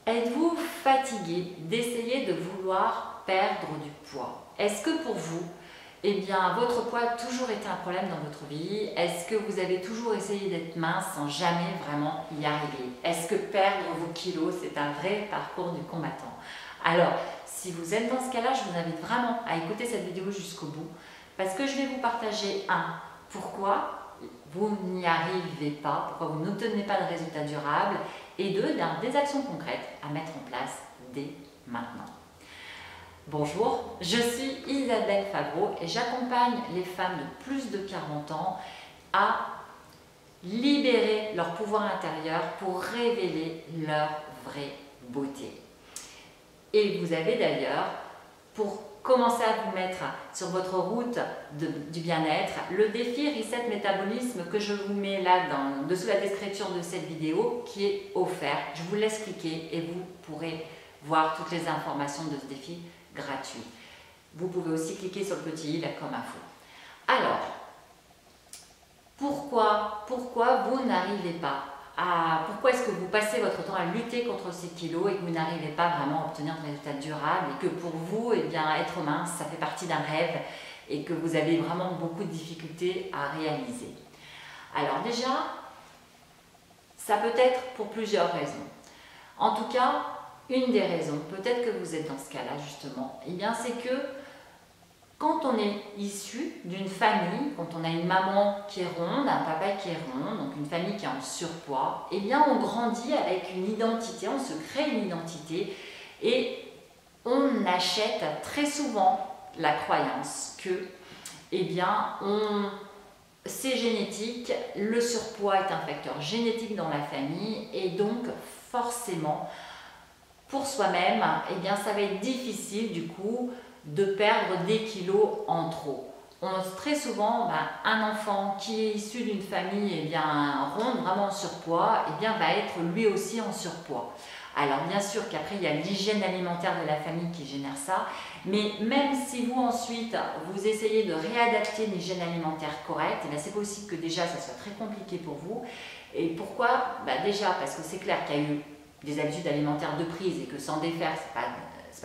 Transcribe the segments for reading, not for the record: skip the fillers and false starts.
Êtes-vous fatigué d'essayer de vouloir perdre du poids? Est-ce que pour vous, eh bien, votre poids a toujours été un problème dans votre vie? Est-ce que vous avez toujours essayé d'être mince sans jamais vraiment y arriver? Est-ce que perdre vos kilos, c'est un vrai parcours du combattant? Alors, si vous êtes dans ce cas-là, je vous invite vraiment à écouter cette vidéo jusqu'au bout parce que je vais vous partager pourquoi vous n'y arrivez pas, pourquoi vous n'obtenez pas de résultats durables, et des actions concrètes à mettre en place dès maintenant. Bonjour, je suis Isabelle Favreau et j'accompagne les femmes de plus de 40 ans à libérer leur pouvoir intérieur pour révéler leur vraie beauté. Et vous avez d'ailleurs, pour commencer à vous mettre sur votre route du bien-être, le défi Reset Métabolisme que je vous mets là dessous la description de cette vidéo qui est offert. Je vous laisse cliquer et vous pourrez voir toutes les informations de ce défi gratuit. Vous pouvez aussi cliquer sur le petit i là comme info. Alors, pourquoi vous n'arrivez pas pourquoi est-ce que vous passez votre temps à lutter contre ces kilos et que vous n'arrivez pas vraiment à obtenir de résultats durables et que pour vous, eh bien, être mince, ça fait partie d'un rêve et que vous avez vraiment beaucoup de difficultés à réaliser? Alors déjà, ça peut être pour plusieurs raisons. En tout cas, une des raisons, peut-être que vous êtes dans ce cas-là justement, eh bien, c'est que quand on est issu d'une famille, quand on a une maman qui est ronde, un papa qui est rond, donc une famille qui est en surpoids, eh bien on grandit avec une identité, on se crée une identité et on achète très souvent la croyance que, eh bien, c'est génétique, le surpoids est un facteur génétique dans la famille et donc forcément pour soi-même, eh bien ça va être difficile du coup de perdre des kilos en trop. Très souvent, un enfant qui est issu d'une famille ronde, vraiment en surpoids, va être lui aussi en surpoids. Alors bien sûr qu'après il y a l'hygiène alimentaire de la famille qui génère ça, mais même si vous ensuite vous essayez de réadapter une hygiène alimentaire correcte, c'est possible que déjà ça soit très compliqué pour vous. Et pourquoi? Déjà parce que c'est clair qu'il y a eu des habitudes alimentaires de prise et que s'en défaire, c'est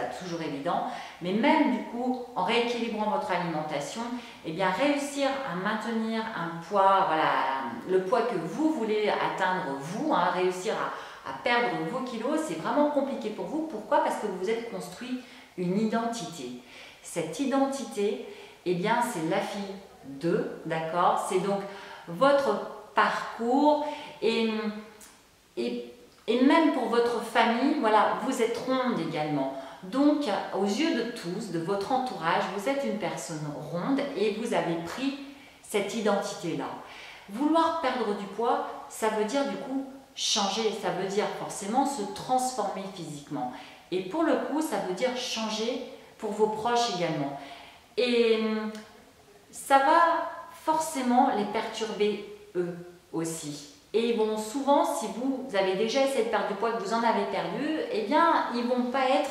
pas toujours évident, mais même du coup, en rééquilibrant votre alimentation, réussir à maintenir un poids, voilà, le poids que vous voulez atteindre vous, réussir à perdre vos kilos, c'est vraiment compliqué pour vous. Pourquoi? Parce que vous vous êtes construit une identité. Cette identité, c'est la fille de, d'accord? C'est donc votre parcours et même pour votre famille, voilà, vous êtes ronde également. Donc, aux yeux de tous, de votre entourage, vous êtes une personne ronde et vous avez pris cette identité-là. Vouloir perdre du poids, ça veut dire du coup changer, ça veut dire forcément se transformer physiquement. Et pour le coup, ça veut dire changer pour vos proches également. Et ça va forcément les perturber eux aussi. Et ils vont souvent, si vous avez déjà essayé de perdre du poids, que vous en avez perdu, ils ne vont pas être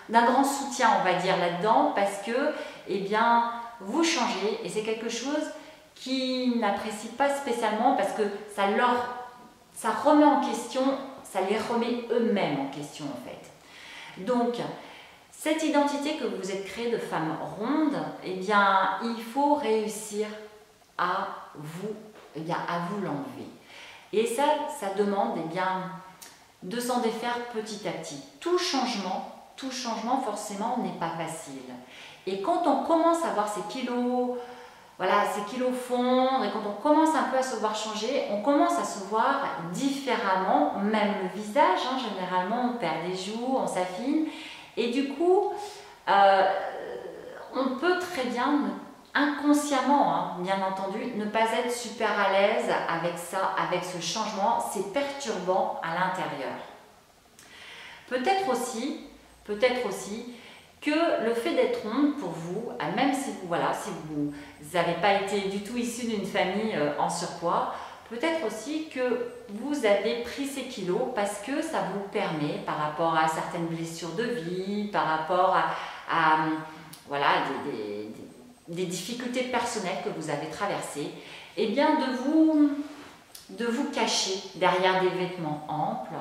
d'un grand soutien, on va dire, là-dedans, parce que, vous changez et c'est quelque chose qu'ils n'apprécient pas spécialement parce que ça remet en question, ça les remet eux-mêmes en question, en fait. Donc, cette identité que vous êtes créée de femme ronde, il faut réussir à vous l'enlever. Et ça demande de s'en défaire petit à petit. Tout changement forcément n'est pas facile. Et quand on commence à voir ces kilos, voilà, ces kilos fondre, et quand on commence un peu à se voir changer, on commence à se voir différemment, même le visage, généralement on perd des joues, on s'affine, et du coup, on peut très bien inconsciemment, bien entendu, ne pas être super à l'aise avec ça, avec ce changement, c'est perturbant à l'intérieur. Peut-être aussi que le fait d'être ronde pour vous, même si vous n'avez pas été du tout issu d'une famille en surpoids, peut-être aussi que vous avez pris ces kilos parce que ça vous permet, par rapport à certaines blessures de vie, par rapport à des difficultés personnelles que vous avez traversées, de vous cacher derrière des vêtements amples,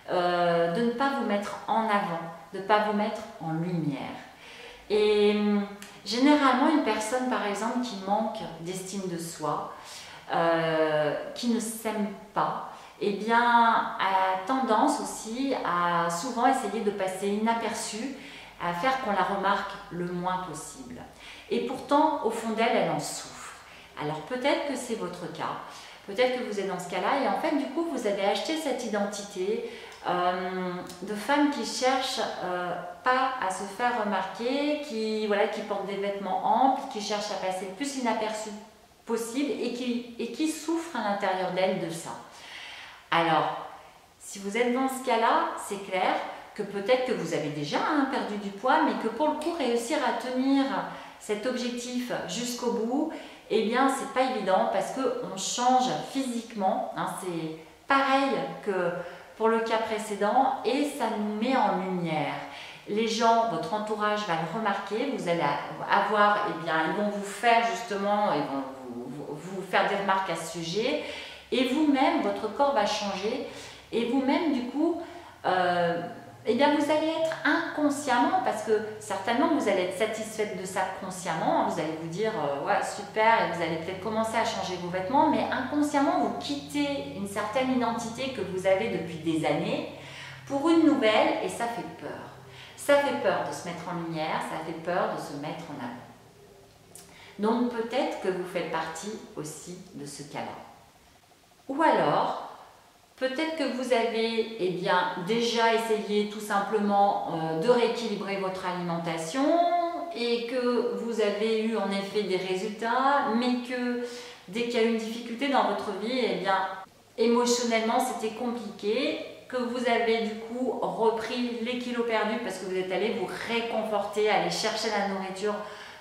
de de ne pas vous mettre en avant, de ne pas vous mettre en lumière. Et généralement, une personne, par exemple, qui manque d'estime de soi, qui ne s'aime pas, eh bien, a tendance aussi à souvent essayer de passer inaperçue, à faire qu'on la remarque le moins possible. Et pourtant, au fond d'elle, elle en souffre. Alors peut-être que c'est votre cas, peut-être que vous êtes dans ce cas-là, et en fait, du coup, vous avez acheté cette identité de femme qui cherche pas à se faire remarquer, qui porte des vêtements amples, qui cherche à passer le plus inaperçue possible et qui souffre à l'intérieur d'elle de ça. Alors, si vous êtes dans ce cas-là, c'est clair que peut-être que vous avez déjà perdu du poids, mais que pour le coup, réussir à tenir cet objectif jusqu'au bout, eh bien, c'est pas évident parce qu'on change physiquement. C'est pareil que pour le cas précédent et ça nous met en lumière. Les gens, votre entourage va le remarquer, vous allez avoir, eh bien, ils vont vous faire justement, ils vont vous faire des remarques à ce sujet. Et vous-même, votre corps va changer et vous-même, du coup, eh bien, vous allez être inconsciemment, parce que certainement vous allez être satisfaite de ça consciemment, vous allez vous dire ouais, super, et vous allez peut-être commencer à changer vos vêtements, mais inconsciemment vous quittez une certaine identité que vous avez depuis des années pour une nouvelle, et ça fait peur. Ça fait peur de se mettre en lumière, ça fait peur de se mettre en avant. Donc peut-être que vous faites partie aussi de ce cas-là. Ou alors, peut-être que vous avez déjà essayé tout simplement de rééquilibrer votre alimentation et que vous avez eu en effet des résultats, mais que dès qu'il y a une difficulté dans votre vie, eh bien, émotionnellement c'était compliqué, que vous avez du coup repris les kilos perdus parce que vous êtes allé vous réconforter, aller chercher la nourriture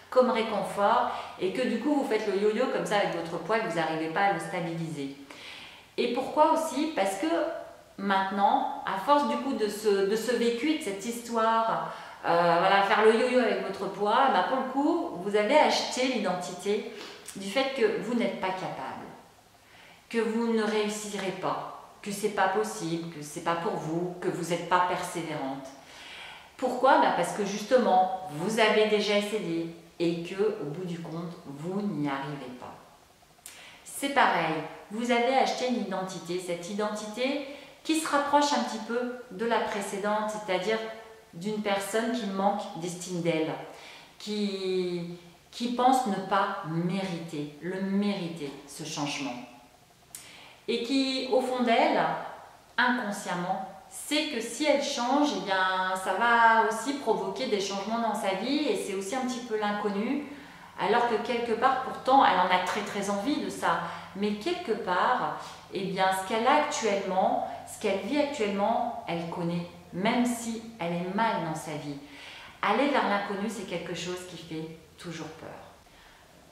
comme réconfort et que du coup vous faites le yo-yo comme ça avec votre poids et que vous n'arrivez pas à le stabiliser. Et pourquoi aussi? Parce que maintenant, à force du coup de ce vécu, de cette histoire, faire le yo-yo avec votre poids, pour le coup, vous avez acheté l'identité du fait que vous n'êtes pas capable, que vous ne réussirez pas, que c'est pas possible, que c'est pas pour vous, que vous n'êtes pas persévérante. Pourquoi? Parce que justement, vous avez déjà essayé et que au bout du compte, vous n'y arrivez pas. C'est pareil, vous avez acheté une identité, cette identité qui se rapproche un petit peu de la précédente, c'est-à-dire d'une personne qui manque d'estime d'elle, qui pense ne pas mériter, ce changement. Et qui, au fond d'elle, inconsciemment, sait que si elle change, eh bien, ça va aussi provoquer des changements dans sa vie et c'est aussi un petit peu l'inconnu. Alors que quelque part, pourtant, elle en a très très envie de ça. Mais quelque part, eh bien, ce qu'elle a actuellement, ce qu'elle vit actuellement, elle connaît, même si elle est mal dans sa vie. Aller vers l'inconnu, c'est quelque chose qui fait toujours peur.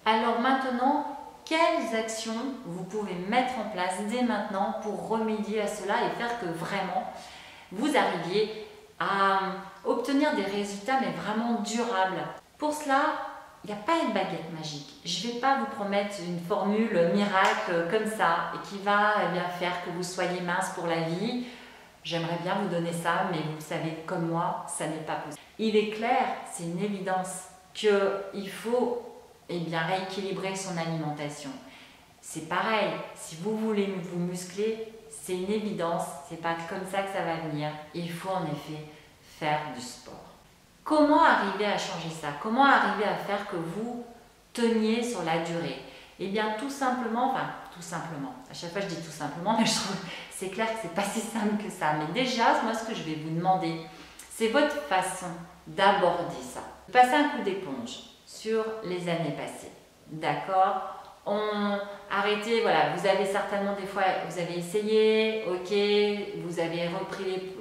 Alors maintenant, quelles actions vous pouvez mettre en place dès maintenant pour remédier à cela et faire que vraiment vous arriviez à obtenir des résultats mais vraiment durables? Pour cela, il n'y a pas une baguette magique. Je ne vais pas vous promettre une formule miracle comme ça et qui va faire que vous soyez mince pour la vie. J'aimerais bien vous donner ça, mais vous savez, comme moi, ça n'est pas possible. Il est clair, c'est une évidence, qu'il faut rééquilibrer son alimentation. C'est pareil, si vous voulez vous muscler, c'est une évidence, c'est pas comme ça que ça va venir. Il faut en effet faire du sport. Comment arriver à changer ça? Comment arriver à faire que vous teniez sur la durée? Eh bien tout simplement, à chaque fois je dis tout simplement, mais je trouve c'est clair que c'est pas si simple que ça. Mais déjà, moi ce que je vais vous demander, c'est votre façon d'aborder ça. Passer un coup d'éponge sur les années passées, d'accord? Arrêtez, voilà, vous avez certainement des fois, vous avez essayé, ok, vous avez repris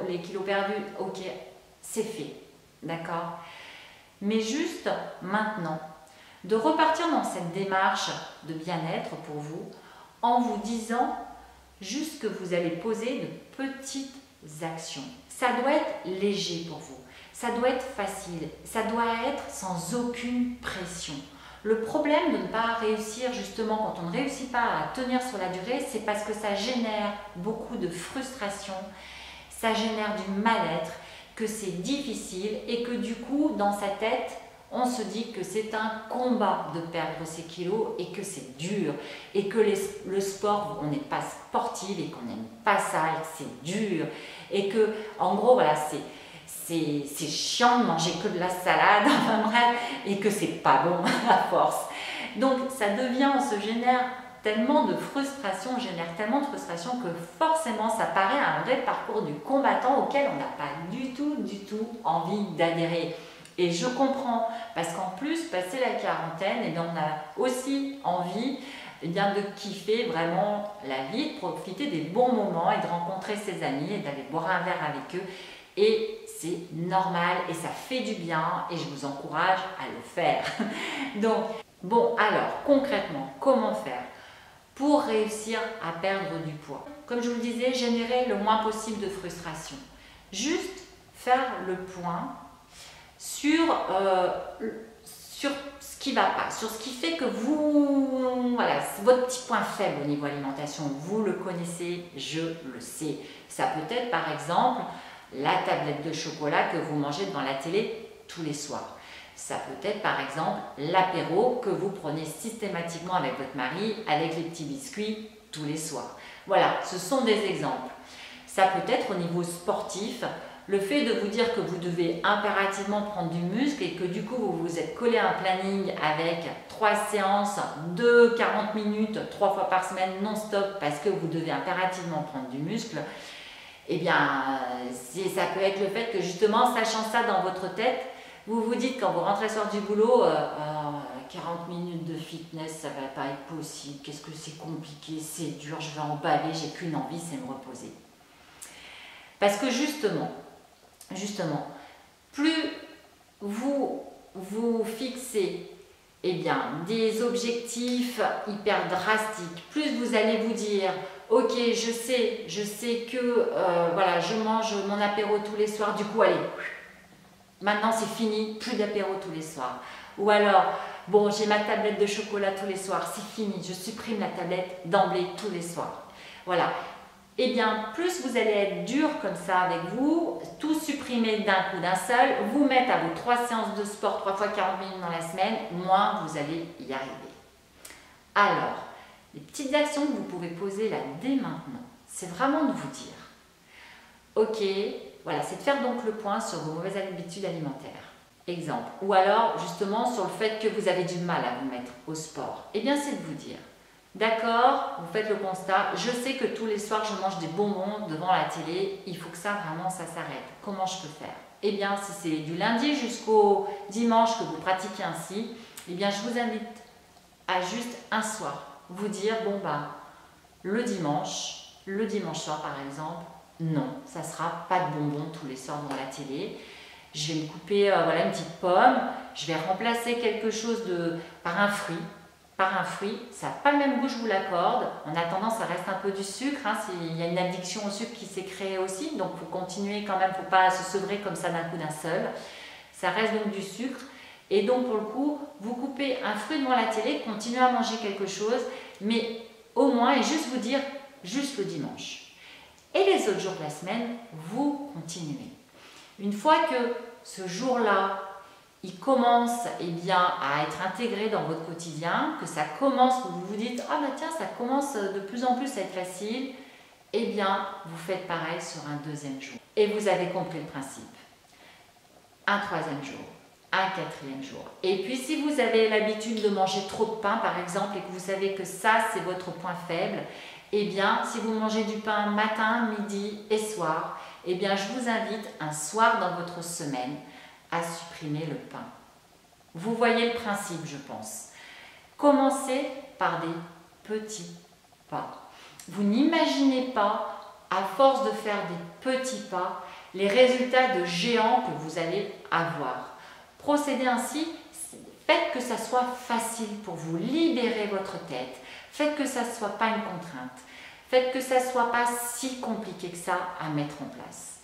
les kilos perdus, ok, c'est fait. D'accord? Mais juste maintenant, de repartir dans cette démarche de bien-être pour vous, en vous disant juste que vous allez poser de petites actions. Ça doit être léger pour vous, ça doit être facile, ça doit être sans aucune pression. Le problème de ne pas réussir, justement, quand on ne réussit pas à tenir sur la durée, c'est parce que ça génère beaucoup de frustration. ça génère du mal-être, que c'est difficile et que du coup, dans sa tête, on se dit que c'est un combat de perdre ces kilos et que c'est dur et que le sport, on n'est pas sportif et qu'on n'aime pas ça et que c'est dur et que, en gros, voilà, c'est chiant de manger que de la salade, enfin bref, et que c'est pas bon à force. Donc ça devient, on se génère tellement de frustration, que forcément ça paraît un vrai parcours du combattant auquel on n'a pas du tout envie d'adhérer. Et je comprends, parce qu'en plus, passer la quarantaine, eh bien, on a aussi envie de kiffer vraiment la vie, de profiter des bons moments et de rencontrer ses amis et d'aller boire un verre avec eux. Et c'est normal et ça fait du bien et je vous encourage à le faire. Donc, bon, alors concrètement, comment faire pour réussir à perdre du poids? Comme je vous le disais, générer le moins possible de frustration. Juste faire le point sur ce qui ne va pas, sur ce qui fait que vous, voilà, votre petit point faible au niveau alimentation, vous le connaissez, je le sais. Ça peut être par exemple la tablette de chocolat que vous mangez devant la télé tous les soirs. Ça peut être par exemple l'apéro que vous prenez systématiquement avec votre mari, avec les petits biscuits tous les soirs. Voilà, ce sont des exemples. Ça peut être au niveau sportif, le fait de vous dire que vous devez impérativement prendre du muscle et que du coup vous vous êtes collé un planning avec 3 séances de 40 minutes, 3 fois par semaine non-stop parce que vous devez impérativement prendre du muscle, eh bien ça peut être le fait que justement, sachant ça dans votre tête, vous vous dites quand vous rentrez le soir du boulot, 40 minutes de fitness, ça va pas être possible, qu'est-ce que c'est compliqué, c'est dur, je vais en baver, j'ai qu'une envie, c'est me reposer. Parce que justement, plus vous vous fixez des objectifs hyper drastiques, plus vous allez vous dire ok, je sais que voilà, je mange mon apéro tous les soirs, du coup allez, maintenant c'est fini, plus d'apéro tous les soirs. Ou alors, bon, j'ai ma tablette de chocolat tous les soirs, c'est fini, je supprime la tablette d'emblée tous les soirs. Voilà. Eh bien, plus vous allez être dur comme ça avec vous, tout supprimer d'un coup d'un seul, vous mettre à vos 3 séances de sport 3 fois 40 minutes dans la semaine, moins vous allez y arriver. Alors, les petites actions que vous pouvez poser là dès maintenant, c'est vraiment de vous dire, ok, voilà, c'est de faire donc le point sur vos mauvaises habitudes alimentaires. Exemple. Ou alors, justement, sur le fait que vous avez du mal à vous mettre au sport. Eh bien, c'est de vous dire, d'accord, vous faites le constat, je sais que tous les soirs je mange des bonbons devant la télé, il faut que ça vraiment ça s'arrête. Comment je peux faire? Eh bien, si c'est du lundi jusqu'au dimanche que vous pratiquez ainsi, eh bien, je vous invite à juste un soir vous dire, bon bah, le dimanche soir par exemple, non, ça sera pas de bonbons tous les soirs devant la télé. Je vais me couper voilà, une petite pomme, je vais remplacer quelque chose par un fruit, ça n'a pas le même goût, je vous l'accorde. En attendant, ça reste un peu du sucre. Hein, il y a une addiction au sucre qui s'est créée aussi, donc il faut continuer quand même, il ne faut pas se sevrer comme ça d'un coup d'un seul. Ça reste donc du sucre. Et donc pour le coup, vous coupez un fruit devant la télé, continuez à manger quelque chose, mais au moins, et juste vous dire, juste le dimanche. Et les autres jours de la semaine, vous continuez. Une fois que ce jour-là, il commence à être intégré dans votre quotidien, que ça commence, que vous vous dites « Ah bah tiens, ça commence de plus en plus à être facile », eh bien, vous faites pareil sur un deuxième jour. Et vous avez compris le principe. Un troisième jour, un quatrième jour. Et puis si vous avez l'habitude de manger trop de pain, par exemple, et que vous savez que ça, c'est votre point faible, eh bien, si vous mangez du pain matin, midi et soir, eh bien, je vous invite un soir dans votre semaine à supprimer le pain. Vous voyez le principe, je pense. Commencez par des petits pas. Vous n'imaginez pas, à force de faire des petits pas, les résultats de géants que vous allez avoir. Procédez ainsi, faites que ça soit facile pour vous, libérez votre tête, faites que ça ne soit pas une contrainte, faites que ça ne soit pas si compliqué que ça à mettre en place.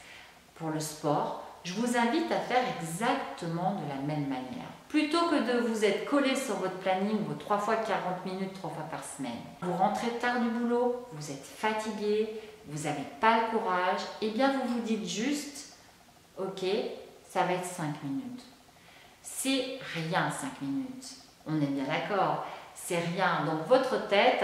Pour le sport, je vous invite à faire exactement de la même manière. Plutôt que de vous être collé sur votre planning, vos 3 fois 40 minutes, 3 fois par semaine, vous rentrez tard du boulot, vous êtes fatigué, vous n'avez pas le courage, eh bien vous vous dites juste, ok, ça va être 5 minutes. C'est rien 5 minutes, on est bien d'accord, c'est rien. Donc votre tête,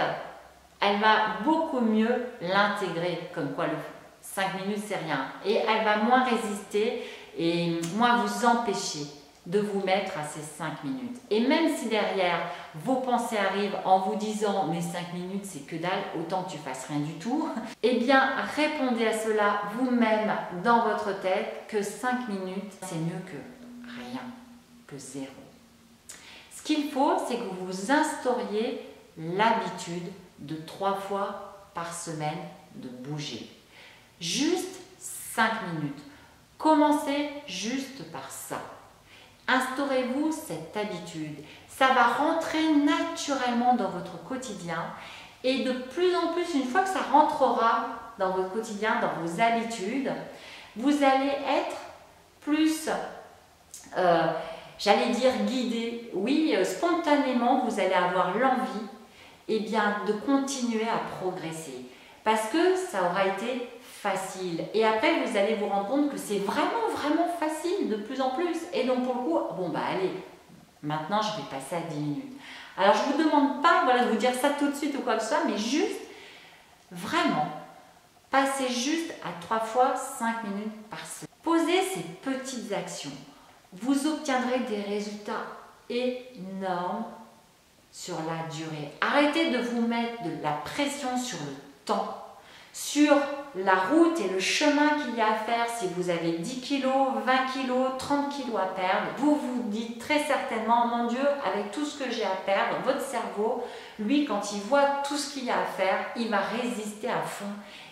elle va beaucoup mieux l'intégrer, comme quoi le 5 minutes c'est rien. Et elle va moins résister et moins vous empêcher de vous mettre à ces 5 minutes. Et même si derrière vos pensées arrivent en vous disant mais 5 minutes c'est que dalle, autant que tu fasses rien du tout, eh bien répondez à cela vous-même dans votre tête que 5 minutes c'est mieux que rien, que zéro. Ce qu'il faut, c'est que vous instauriez l'habitude de 3 fois par semaine de bouger. Juste 5 minutes. Commencez juste par ça. Instaurez-vous cette habitude. Ça va rentrer naturellement dans votre quotidien et de plus en plus, une fois que ça rentrera dans votre quotidien, dans vos habitudes, vous allez être plus, j'allais dire guidé. Oui, spontanément, vous allez avoir l'envie de continuer à progresser parce que ça aura été facile. Et après, vous allez vous rendre compte que c'est vraiment facile de plus en plus. Et donc, pour le coup, bon, bah allez, maintenant, je vais passer à 10 minutes. Alors, je ne vous demande pas de vous dire ça tout de suite ou quoi que ce soit, mais juste, vraiment, passez juste à 3 fois 5 minutes par semaine. Posez ces petites actions. Vous obtiendrez des résultats énormes sur la durée. Arrêtez de vous mettre de la pression sur le temps, sur la route et le chemin qu'il y a à faire. Si vous avez 10 kg, 20 kg, 30 kg à perdre, vous vous dites très certainement, mon Dieu, avec tout ce que j'ai à perdre, votre cerveau, lui, quand il voit tout ce qu'il y a à faire, il va résister à fond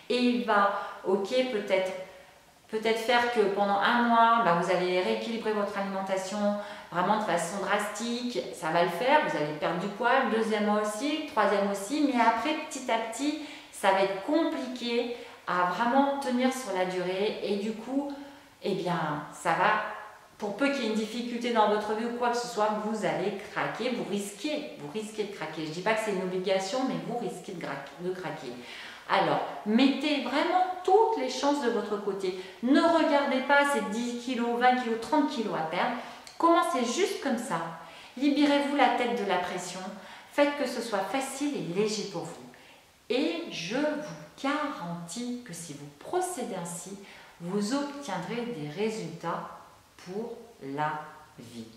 et il va, ok, peut-être faire que pendant un mois, vous allez rééquilibrer votre alimentation vraiment de façon drastique, ça va le faire, vous allez perdre du poids, le deuxième mois aussi, le troisième aussi, mais après, petit à petit, ça va être compliqué à vraiment tenir sur la durée et du coup, ça va, pour peu qu'il y ait une difficulté dans votre vie ou quoi que ce soit, vous allez craquer, vous risquez de craquer. Je ne dis pas que c'est une obligation, mais vous risquez de craquer. Alors, mettez vraiment toutes les chances de votre côté. Ne regardez pas ces 10 kg, 20 kg, 30 kg à perdre. Commencez juste comme ça. Libérez-vous la tête de la pression. Faites que ce soit facile et léger pour vous. Et je vous garantis que si vous procédez ainsi, vous obtiendrez des résultats pour la vie.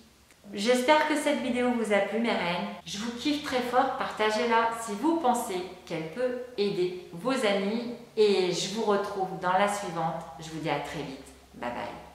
J'espère que cette vidéo vous a plu mes reines. Je vous kiffe très fort, partagez-la si vous pensez qu'elle peut aider vos amis. Et je vous retrouve dans la suivante. Je vous dis à très vite. Bye bye.